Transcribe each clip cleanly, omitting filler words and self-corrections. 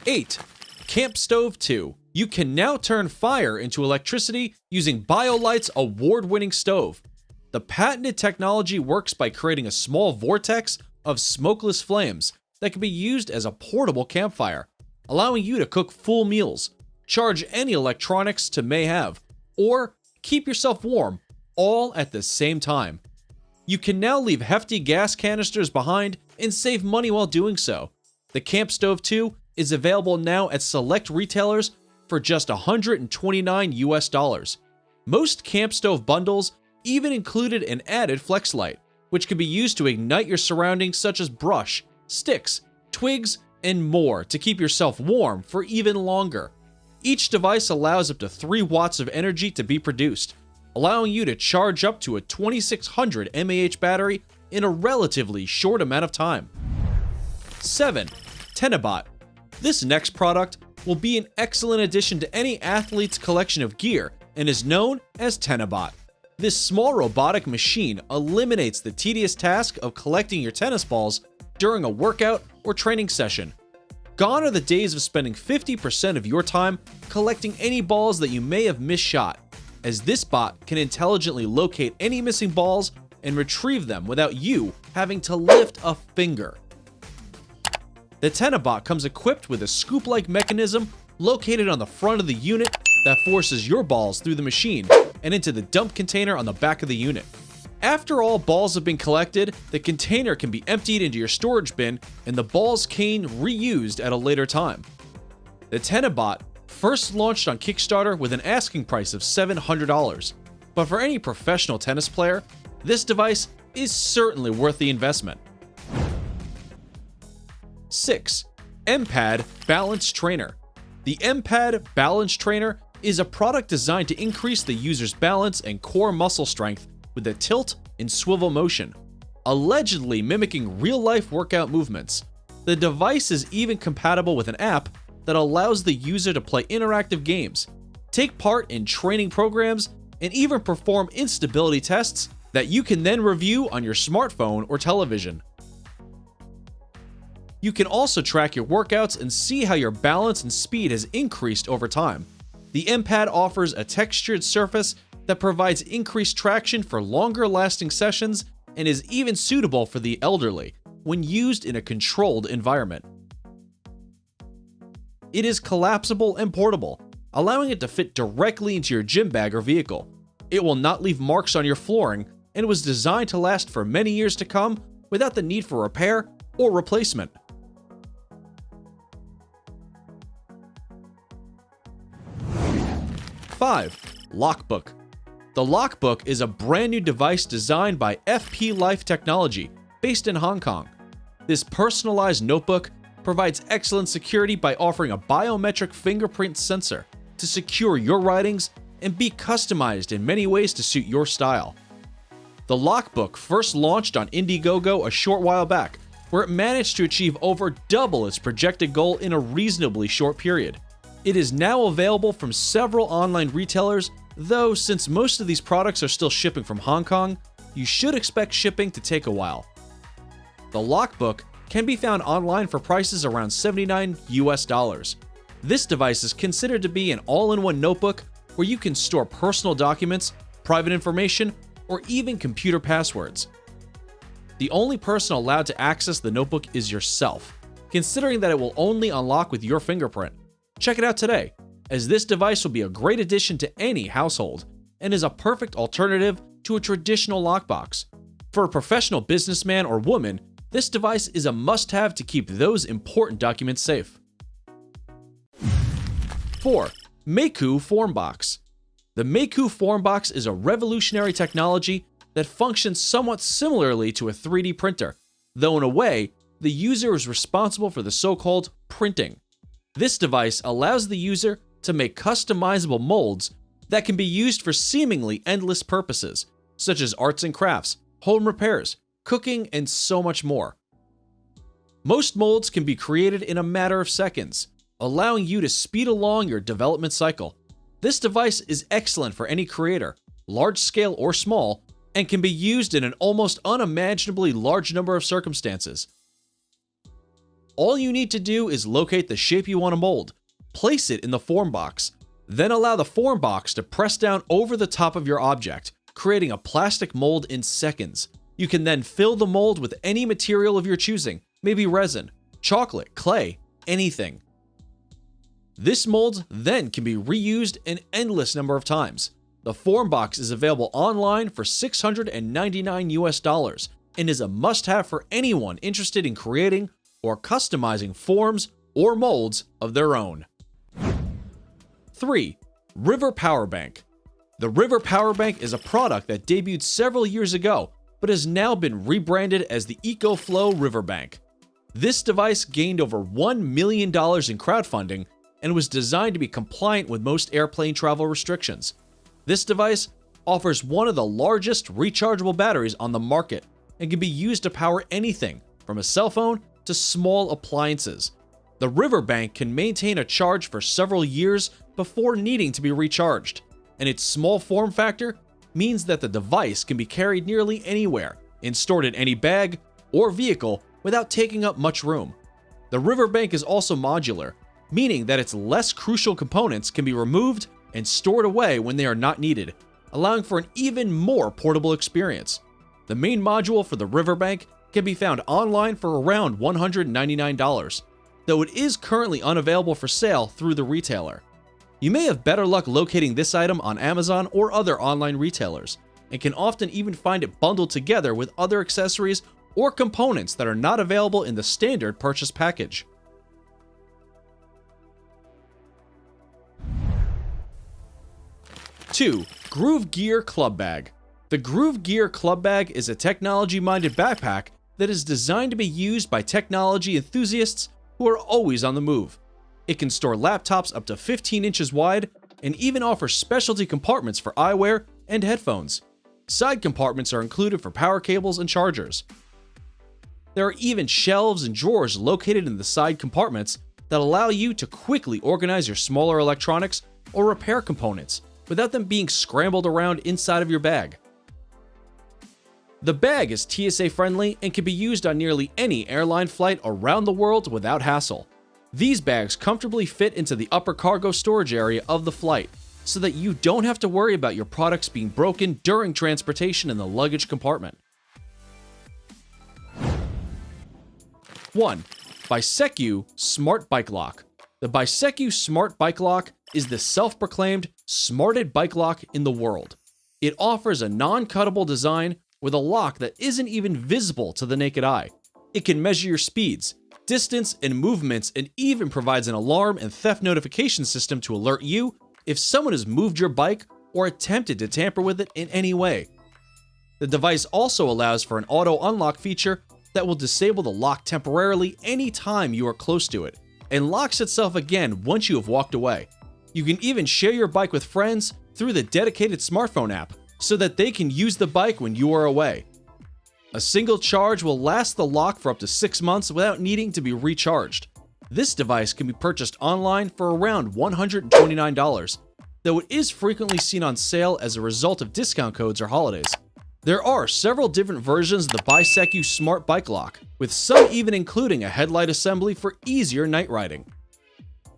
8. Campstove 2. You can now turn fire into electricity using BioLite's award-winning stove. The patented technology works by creating a small vortex of smokeless flames that can be used as a portable campfire, allowing you to cook full meals, charge any electronics to may have, or keep yourself warm, all at the same time. You can now leave hefty gas canisters behind and save money while doing so. The Campstove 2 is available now at select retailers for just $129 US. Most Campstove bundles even included an added flex light, which can be used to ignite your surroundings such as brush, sticks, twigs, and more to keep yourself warm for even longer. Each device allows up to 3 watts of energy to be produced, allowing you to charge up to a 2600 mAh battery in a relatively short amount of time. 7. Tennibot. This next product will be an excellent addition to any athlete's collection of gear and is known as Tennibot. This small robotic machine eliminates the tedious task of collecting your tennis balls during a workout or training session. Gone are the days of spending 50% of your time collecting any balls that you may have misshot, as this bot can intelligently locate any missing balls and retrieve them without you having to lift a finger. The Tennibot comes equipped with a scoop-like mechanism located on the front of the unit that forces your balls through the machine and into the dump container on the back of the unit. After all balls have been collected, the container can be emptied into your storage bin and the balls can reused at a later time. The Tennibot first launched on Kickstarter with an asking price of $700, but for any professional tennis player, this device is certainly worth the investment. 6. M-Pad Balance Trainer. The M-Pad Balance Trainer is a product designed to increase the user's balance and core muscle strength with a tilt and swivel motion, allegedly mimicking real-life workout movements. The device is even compatible with an app that allows the user to play interactive games, take part in training programs, and even perform instability tests that you can then review on your smartphone or television. You can also track your workouts and see how your balance and speed has increased over time. The M-Pad offers a textured surface that provides increased traction for longer-lasting sessions and is even suitable for the elderly when used in a controlled environment. It is collapsible and portable, allowing it to fit directly into your gym bag or vehicle. It will not leave marks on your flooring and was designed to last for many years to come without the need for repair or replacement. 5. Lockbook. The Lockbook is a brand new device designed by FP Life Technology, based in Hong Kong. This personalized notebook provides excellent security by offering a biometric fingerprint sensor to secure your writings and be customized in many ways to suit your style. The Lockbook first launched on Indiegogo a short while back, where it managed to achieve over double its projected goal in a reasonably short period. It is now available from several online retailers, though since most of these products are still shipping from Hong Kong, you should expect shipping to take a while. The Lockbook can be found online for prices around $79 US. This device is considered to be an all-in-one notebook where you can store personal documents, private information, or even computer passwords. The only person allowed to access the notebook is yourself, considering that it will only unlock with your fingerprint. Check it out today, as this device will be a great addition to any household and is a perfect alternative to a traditional lockbox. For a professional businessman or woman, this device is a must-have to keep those important documents safe. 4. Maykuform Box. The Maykuform Box is a revolutionary technology that functions somewhat similarly to a 3D printer, though in a way, the user is responsible for the so-called printing. This device allows the user to make customizable molds that can be used for seemingly endless purposes, such as arts and crafts, home repairs, cooking, and so much more. Most molds can be created in a matter of seconds, allowing you to speed along your development cycle. This device is excellent for any creator, large scale or small, and can be used in an almost unimaginably large number of circumstances. all you need to do is locate the shape you want to mold, place it in the form box, then allow the form box to press down over the top of your object, creating a plastic mold in seconds. You can then fill the mold with any material of your choosing, maybe resin, chocolate, clay, anything. This mold then can be reused an endless number of times. The form box is available online for $699 and is a must-have for anyone interested in creating or customizing forms or molds of their own. 3. River Power Bank. The River Power Bank is a product that debuted several years ago, but has now been rebranded as the EcoFlow River Bank. This device gained over $1 million in crowdfunding and was designed to be compliant with most airplane travel restrictions. This device offers one of the largest rechargeable batteries on the market and can be used to power anything from a cell phone to small appliances. The River Bank can maintain a charge for several years before needing to be recharged, and its small form factor means that the device can be carried nearly anywhere and stored in any bag or vehicle without taking up much room. The River Bank is also modular, meaning that its less crucial components can be removed and stored away when they are not needed, allowing for an even more portable experience. The main module for the River Bank can be found online for around $199, though it is currently unavailable for sale through the retailer. You may have better luck locating this item on Amazon or other online retailers, and can often even find it bundled together with other accessories or components that are not available in the standard purchase package. 2. Gruv Gear Club Bag. The Gruv Gear Club Bag is a technology-minded backpack that is designed to be used by technology enthusiasts who are always on the move. It can store laptops up to 15 inches wide and even offers specialty compartments for eyewear and headphones. Side compartments are included for power cables and chargers. There are even shelves and drawers located in the side compartments that allow you to quickly organize your smaller electronics or repair components without them being scrambled around inside of your bag. The bag is TSA friendly and can be used on nearly any airline flight around the world without hassle. These bags comfortably fit into the upper cargo storage area of the flight, so that you don't have to worry about your products being broken during transportation in the luggage compartment. 1. Bisecu Smart Bike Lock. The Bisecu Smart Bike Lock is the self-proclaimed smartest bike lock in the world. It offers a non-cuttable design with a lock that isn't even visible to the naked eye. It can measure your speeds, distance, and movements, and even provides an alarm and theft notification system to alert you if someone has moved your bike or attempted to tamper with it in any way. The device also allows for an auto unlock feature that will disable the lock temporarily anytime you are close to it, and locks itself again once you have walked away. You can even share your bike with friends through the dedicated smartphone app so that they can use the bike when you are away. A single charge will last the lock for up to 6 months without needing to be recharged. This device can be purchased online for around $129, though it is frequently seen on sale as a result of discount codes or holidays. There are several different versions of the Bisecu Smart Bike Lock, with some even including a headlight assembly for easier night riding.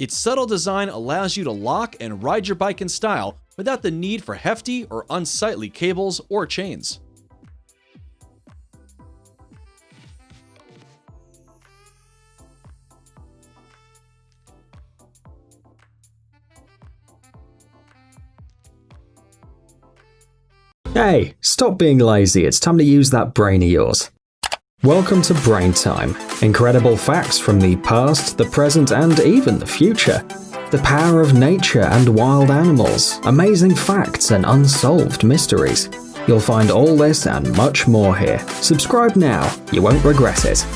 Its subtle design allows you to lock and ride your bike in style without the need for hefty or unsightly cables or chains. Hey, stop being lazy, it's time to use that brain of yours. Welcome to Brain Time. Incredible facts from the past, the present, and even the future. The power of nature and wild animals, amazing facts and unsolved mysteries. You'll find all this and much more here. Subscribe now, you won't regret it.